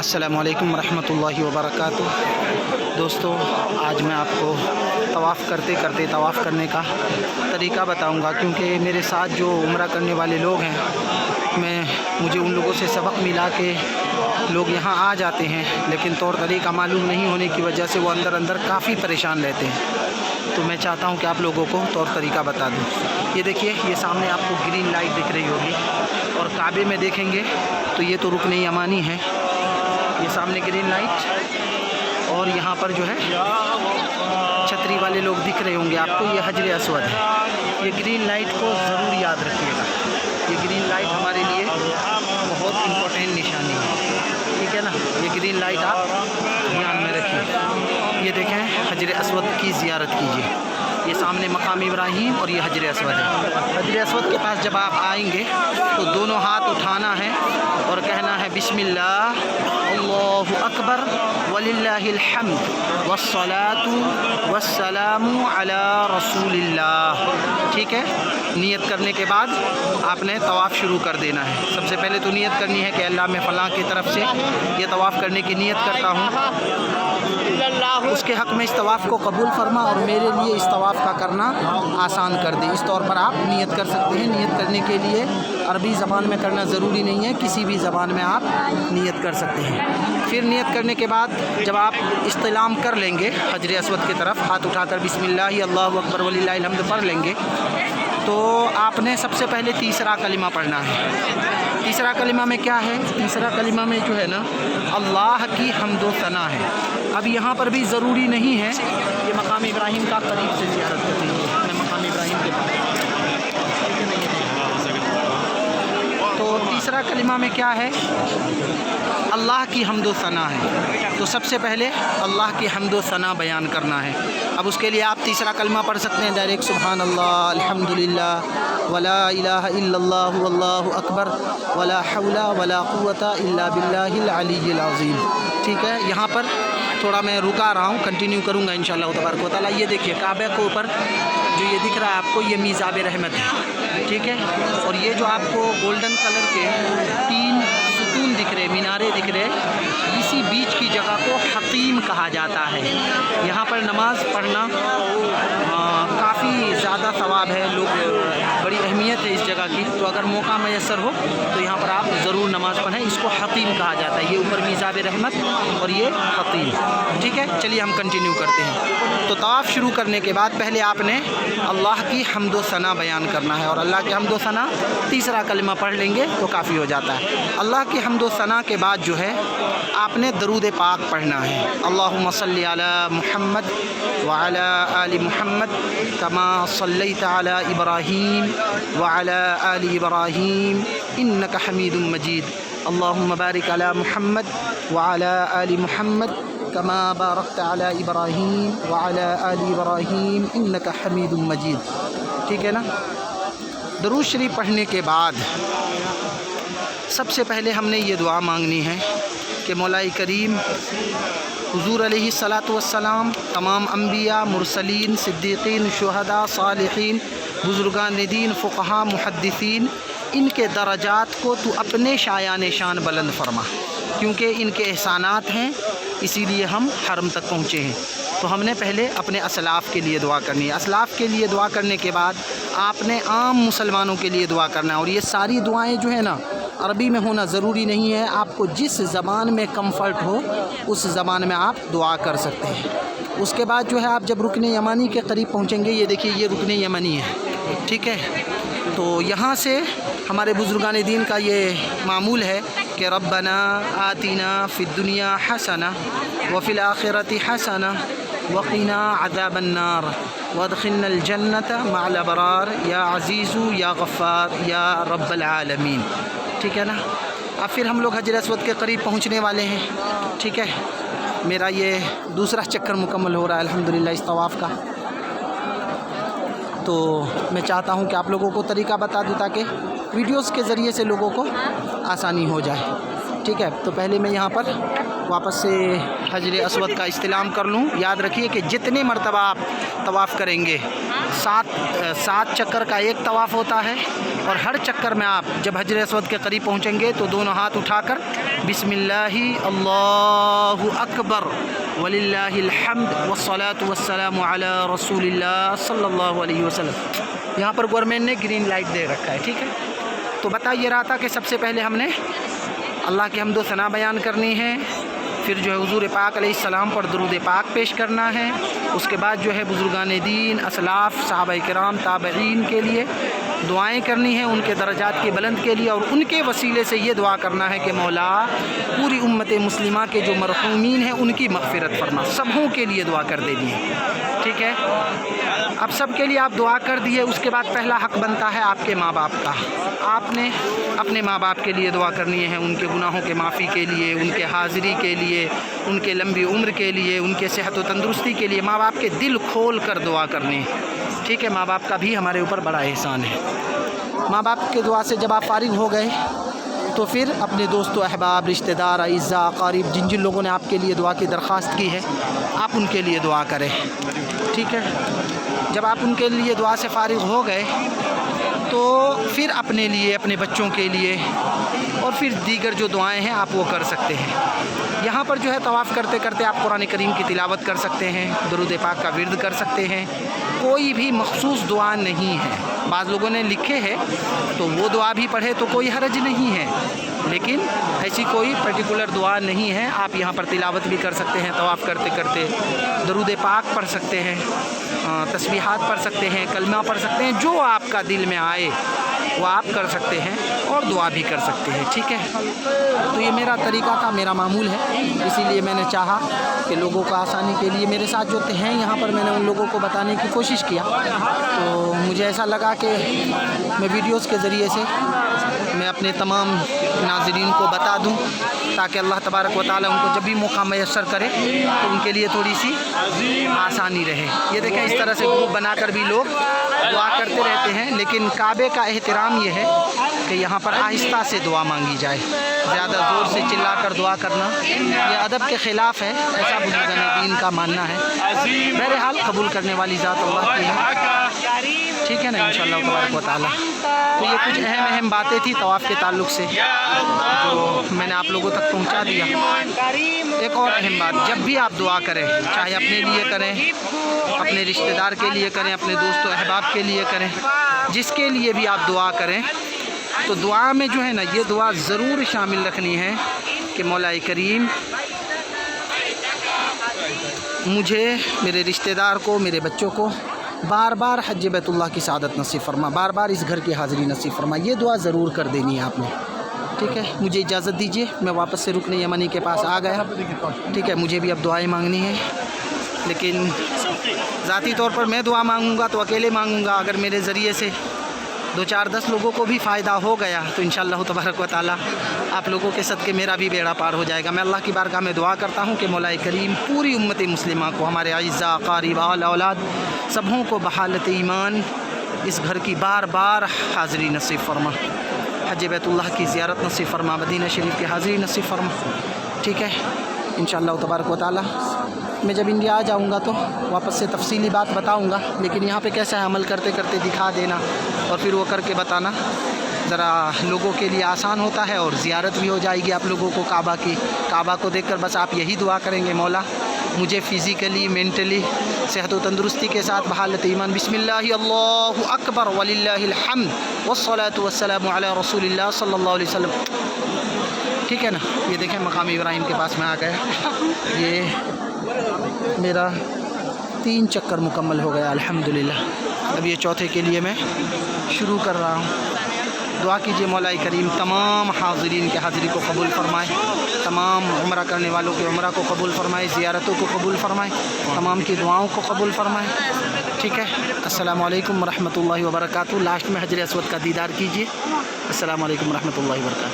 السلام علیکم ورحمۃ اللہ وبرکاتہ۔ دوستو، آج میں آپ کو طواف کرتے کرتے طواف کرنے کا طریقہ بتاؤں گا، کیونکہ میرے ساتھ جو عمرہ کرنے والے لوگ ہیں مجھے ان لوگوں سے سبق ملا کہ لوگ یہاں آ جاتے ہیں لیکن طور طریقہ معلوم نہیں ہونے کی وجہ سے وہ اندر کافی پریشان رہتے ہیں۔ تو میں چاہتا ہوں کہ آپ لوگوں کو طور طریقہ بتا دوں۔ یہ دیکھیے، یہ سامنے آپ کو گرین لائٹ دکھ رہی ہوگی، اور کعبے میں دیکھیں گے تو یہ تو رکن یمانی ہے، یہ سامنے گرین لائٹ، اور یہاں پر جو ہے چھتری والے لوگ دکھ رہے ہوں گے آپ کو، یہ حجر اسود ہے۔ یہ گرین لائٹ کو ضرور یاد رکھیے گا، یہ گرین لائٹ ہمارے لیے بہت امپورٹنٹ نشانی ہے، ٹھیک ہے نا۔ یہ گرین لائٹ آپ دھیان میں رکھیے۔ یہ دیکھیں، حجر اسود کی زیارت کیجیے۔ یہ سامنے مقام ابراہیم اور یہ حجر اسود ہے۔ حجر اسود کے پاس جب آپ آئیں گے تو دونوں ہاتھ اٹھانا ہے اور کہنا ہے بسم اللہ، اللہ اکبر وللہ الحمد والصلاة والسلام علی رسول اللہ، ٹھیک ہے۔ نیت کرنے کے بعد آپ نے طواف شروع کر دینا ہے۔ سب سے پہلے تو نیت کرنی ہے کہ اللہ میں فلاں کی طرف سے یہ طواف کرنے کی نیت کرتا ہوں، اس کے حق میں اس طواف کو قبول فرما اور میرے لیے اس طواف کا کرنا آسان کر دے۔ اس طور پر آپ نیت کر سکتے ہیں۔ نیت کرنے کے لیے عربی زبان میں کرنا ضروری نہیں ہے، کسی بھی زبان میں آپ نیت کر سکتے ہیں۔ پھر نیت کرنے کے بعد جب آپ استلام کر لیں گے حجر اسود کی طرف، ہاتھ اٹھا کر بسم اللہ اللہ اکبر وللہ الحمد پڑھ لیں گے، تو آپ نے سب سے پہلے تیسرا کلمہ پڑھنا ہے۔ تیسرا کلمہ میں کیا ہے؟ تیسرا کلمہ میں جو ہے نا، اللہ کی حمد و ثنا ہے۔ اب یہاں پر بھی ضروری نہیں ہے یہ مقام ابراہیم کا قریب سے زیارت کرنی ہے، میں مقام ابراہیم کے پاس۔ تو تیسرا کلمہ میں کیا ہے؟ اللہ کی حمد و ثنا ہے، تو سب سے پہلے اللہ کی حمد و ثنا بیان کرنا ہے۔ اب اس کے لیے آپ تیسرا کلمہ پڑھ سکتے ہیں ڈائریکٹ، سبحان اللہ، الحمدللہ، ولا الہ الا اللہ واللہ اکبر، ولا حول ولا قوت الا باللہ العلی العظیم، ٹھیک ہے۔ یہاں پر تھوڑا میں رکا رہا ہوں، کنٹینیو کروں گا انشاءاللہ تبارک و تعالیٰ۔ یہ دیکھیے کعبہ کے اوپر جو یہ دکھ رہا ہے آپ کو، یہ میزاب رحمت ہے، ٹھیک ہے۔ اور یہ جو آپ کو گولڈن کلر کے 3 ستون دکھ رہے، مینارے دکھ رہے، اسی بیچ کی جگہ کو حطیم کہا جاتا ہے۔ یہاں پر نماز پڑھنا کافی زیادہ ثواب ہے، بڑی اہمیت ہے اس جگہ کی، تو اگر موقع میسر ہو تو یہاں پر آپ ضرور نماز پڑھیں۔ اس کو حطیم کہا جاتا ہے، یہ اوپر میزاب رحمت اور یہ حطیم، ٹھیک ہے۔ چلیے ہم کنٹینیو کرتے ہیں۔ تو طواف شروع کرنے کے بعد پہلے آپ نے اللہ کی حمد و ثنا بیان کرنا ہے، اور اللہ کی حمد و ثنا تیسرا کلمہ پڑھ لیں گے تو کافی ہو جاتا ہے۔ اللہ کی حمد و ثنا کے بعد جو ہے آپ نے درود پاک پڑھنا ہے۔ اللہم صلی علی محمد وعلی آل محمد کما صلیت علی ابراہیم وعلی آل ابراہیم انک حمید مجید، اللہم بارک علی محمد وعلی آل محمد کما بارکت علی ابراہیم وعلی آل ابراہیم انک حمید مجید، ٹھیک ہے نا۔ درود شریف پڑھنے کے بعد سب سے پہلے ہم نے یہ دعا مانگنی ہے کہ مولا کریم حضور علیہ الصلاۃ والسلام، تمام انبیاء، مرسلین، صدیقین، شہداء، صالحین، بزرگان دین، فقہاء، محدثین، ان کے درجات کو تو اپنے شایان شان بلند فرما، کیونکہ ان کے احسانات ہیں اسی لیے ہم حرم تک پہنچے ہیں۔ تو ہم نے پہلے اپنے اسلاف کے لیے دعا کرنی ہے۔ اسلاف کے لیے دعا کرنے کے بعد آپ نے عام مسلمانوں کے لیے دعا کرنا ہے، اور یہ ساری دعائیں جو ہیں نا عربی میں ہونا ضروری نہیں ہے، آپ کو جس زبان میں کمفرٹ ہو اس زبان میں آپ دعا کر سکتے ہیں۔ اس کے بعد جو ہے آپ جب رکن یمانی کے قریب پہنچیں گے، یہ دیکھیے یہ رکن یمانی ہے، ٹھیک ہے۔ تو یہاں سے ہمارے بزرگان دین کا یہ معمول ہے کہ ربنا آتنا فی الدنیا حسنہ وفی الآخرۃ حسنہ وقنا عذاب النار وادخلنا الجنۃ مع الابرار یا عزیز یا غفار یا رب العالمین، ٹھیک ہے نا۔ اب پھر ہم لوگ حجر اسود کے قریب پہنچنے والے ہیں، ٹھیک ہے۔ میرا یہ دوسرا چکر مکمل ہو رہا ہے الحمدللہ اس طواف کا، تو میں چاہتا ہوں کہ آپ لوگوں کو طریقہ بتا دوں تاکہ ویڈیوز کے ذریعے سے لوگوں کو آسانی ہو جائے، ٹھیک ہے۔ تو پہلے میں یہاں پر واپس سے حجر اسود کا استلام کر لوں۔ یاد رکھیے کہ جتنے مرتبہ آپ طواف کریں گے सात चक्कर का एक तवाफ़ होता है और हर चक्कर में आप जब हजर अस्वद के करीब पहुँचेंगे तो दोनों हाथ उठाकर बिस्मिल्लाहि अल्लाहु अकबर वलिल्लाहिल हम्द वस्सलातु वस्सलामु अला रसूलिल्लाह सल्लल्लाहु अलैहि वसल्लम। यहाँ पर गवर्नमेंट ने ग्रीन लाइट दे रखा है, ठीक है। तो बता ये रहा था कि सबसे पहले हमने अल्लाह की हम्द व सना बयान करनी है, फिर जो है हुज़ूर पाक अलैहिस्सलाम पर दुरूद पाक पेश करना है, उसके बाद जो है बुज़ुर्गान दीन, असलाफ़, सहाबा किराम, ताबईन के लिए दुआएं करनी है, उनके दर्जात की बुलंद के लिए, और उनके वसीले से ये दुआ करना है कि मौला पूरी उम्मत मुस्लिमा के जो मरहूमीन हैं उनकी मग़फ़िरत फरमा। सबों के लिए दुआ कर देनी है, ठीक है। अब सब के लिए आप दुआ कर दिए, उसके बाद पहला हक़ बनता है आपके माँ बाप का। आपने अपने माँ बाप के लिए दुआ करनी है, उनके गुनाहों के माफ़ी के लिए, उनके हाज़िरी के लिए, उनके लंबी उम्र के लिए, उनके सेहत व तंदुरुस्ती के लिए। माँ बाप के दिल खोल कर दुआ करनी है, ठीक है। माँ बाप का भी हमारे ऊपर बड़ा एहसान है। माँ बाप के दुआ से जब आप फारिग हो गए तो फिर अपने दोस्तों, अहबाब, रिश्तेदार, अइज़्ज़ा, अक़ारिब, जिन जिन लोगों ने आपके लिए दुआ की दरख्वास्त की है, आप उनके लिए दुआ करें, ठीक है। जब आप उनके लिए दुआ से फारिग हो गए तो फिर अपने लिए, अपने बच्चों के लिए और फिर दीगर जो दुआएं हैं आप वो कर सकते हैं। यहाँ पर जो है तवाफ़ करते करते आप कुरान करीम की तिलावत कर सकते हैं, दुरूद पाक का विर्द कर सकते हैं। कोई भी मखसूस दुआ नहीं है। बाज़ लोगों ने लिखे है तो वो दुआ भी पढ़े तो कोई हरज नहीं है, लेकिन ऐसी कोई पर्टिकुलर दुआ नहीं है। आप यहाँ पर तिलावत भी कर सकते हैं, तवाफ़ करते करते दुरूद पाक पढ़ सकते हैं, तस्बीहात पढ़ सकते हैं, कलमा पढ़ सकते हैं, जो आपका दिल में आए वो आप कर सकते हैं और दुआ भी कर सकते हैं, ठीक है। तो ये मेरा तरीका था, मेरा मामूल है, इसीलिए मैंने चाहा कि लोगों को आसानी के लिए मेरे साथ जो हैं यहाँ पर, मैंने उन लोगों को बताने की कोशिश किया। तो मुझे ऐसा लगा कि मैं वीडियोस के ज़रिए से मैं अपने तमाम नाज़रीन को बता दूं ताकि अल्लाह तबारक व तआला उनको जब भी मौका मैसर करे तो उनके लिए थोड़ी सी आसानी रहे। ये देखें, इस तरह से ग्रुप बनाकर भी लोग दुआ करते रहते हैं, लेकिन काबे का एहतराम ये है कि यहाँ पर आहिस्ता से दुआ मांगी जाए। ज़्यादा ज़ोर से चिल्लाकर दुआ करना ये अदब के ख़िलाफ़ है, ऐसा बुज़ुर्गान दीन का मानना है। बहरहाल कबूल करने वाली ज़ात अल्लाह की है, ठीक है ना, इंशाअल्लाह तबारक व तआला। तो ये कुछ अहम बातें थी तवाफ़ के ताल्लुक़ से जो मैंने आप लोगों तक पहुँचा दिया। एक और अहम बात, जब भी आप दुआ करें, चाहे अपने लिए करें, अपने रिश्तेदार के लिए करें, अपने दोस्तों अहबाब के लिए करें, जिसके लिए भी आप दुआ करें, तो दुआ में जो है ना, ये दुआ ज़रूर शामिल रखनी है कि मौला करीम मुझे, मेरे रिश्तेदार को, मेरे बच्चों को बार बार हज बैतुल्लाह की सआदत नसीब फरमा, बार बार इस घर की हाज़िरी नसीब फरमा। ये दुआ ज़रूर कर देनी है आपने, ठीक है। मुझे इजाज़त दीजिए, मैं वापस से रुकन यमनी के पास आ गया, ठीक है। मुझे भी अब दुआएं मांगनी है, लेकिन ज़ाती तौर पर मैं दुआ मांगूंगा तो अकेले मांगूंगा। अगर मेरे ज़रिए से 2-4-10 लोगों को भी फ़ायदा हो गया तो इंशाअल्लाह तबारक व तआला आप लोगों के सदक़े मेरा भी बेड़ा पार हो जाएगा। मैं अल्लाह की बारगाह में दुआ करता हूँ कि मौला करीम पूरी उम्मत मुस्लिमा को, हमारे अइज़्ज़ा, अक़ारिब, आल औलाद, सबों को बहालत ईमान इस घर की बार बार हाज़िरी नसीब फरमा, हज बैतुल्लाह की ज़ियारत नसीब फरमा, मदीना शरीफ की हाज़िरी नसीब फरमा, ठीक है। इंशाअल्लाह तबारक व तआला मैं जब इंडिया आ जाऊँगा तो वापस से तफसीली बात बताऊँगा, लेकिन यहाँ पे कैसा है, अमल करते करते दिखा देना और फिर वो करके बताना ज़रा लोगों के लिए आसान होता है और ज़ियारत भी हो जाएगी आप लोगों को काबा की। काबा को देखकर बस आप यही दुआ करेंगे, मौला मुझे फ़िज़िकली, मेंटली, सेहत व तंदुरुस्ती के साथ बहालत ईमान, बिस्मिल्लाहि अल्लाहु अकबर वलिल्लाहिल हम्द वस्सलातु वस्सलामु अला रसूलिल्लाह सल्लल्लाहु अलैहि वसल्लम, ठीक है ना। ये देखें, मकाम इब्राहिम के पास में आ गया। ये मेरा 3 चक्कर मुकम्मल हो गया अल्हम्दुलिल्लाह। अब ये चौथे के लिए मैं शुरू कर रहा हूँ। दुआ कीजिए मौला करीम तमाम हाज़िरीन के हाज़िरी को कबूल फ़रमाए, तमाम उम्रा करने वालों की उम्रा को कबूल फ़रमाए, ज़ियारतों को कबूल फ़रमाए, तमाम की दुआओं को कबूल फ़रमाए, ठीक है। अस्सलामु अलैकुम रहमतुल्लाहि व बरकातुहू। लास्ट में हजर अस्वद का दीदार कीजिए। अस्सलामु अलैकुम रहमतुल्लाहि व बरकातुहू।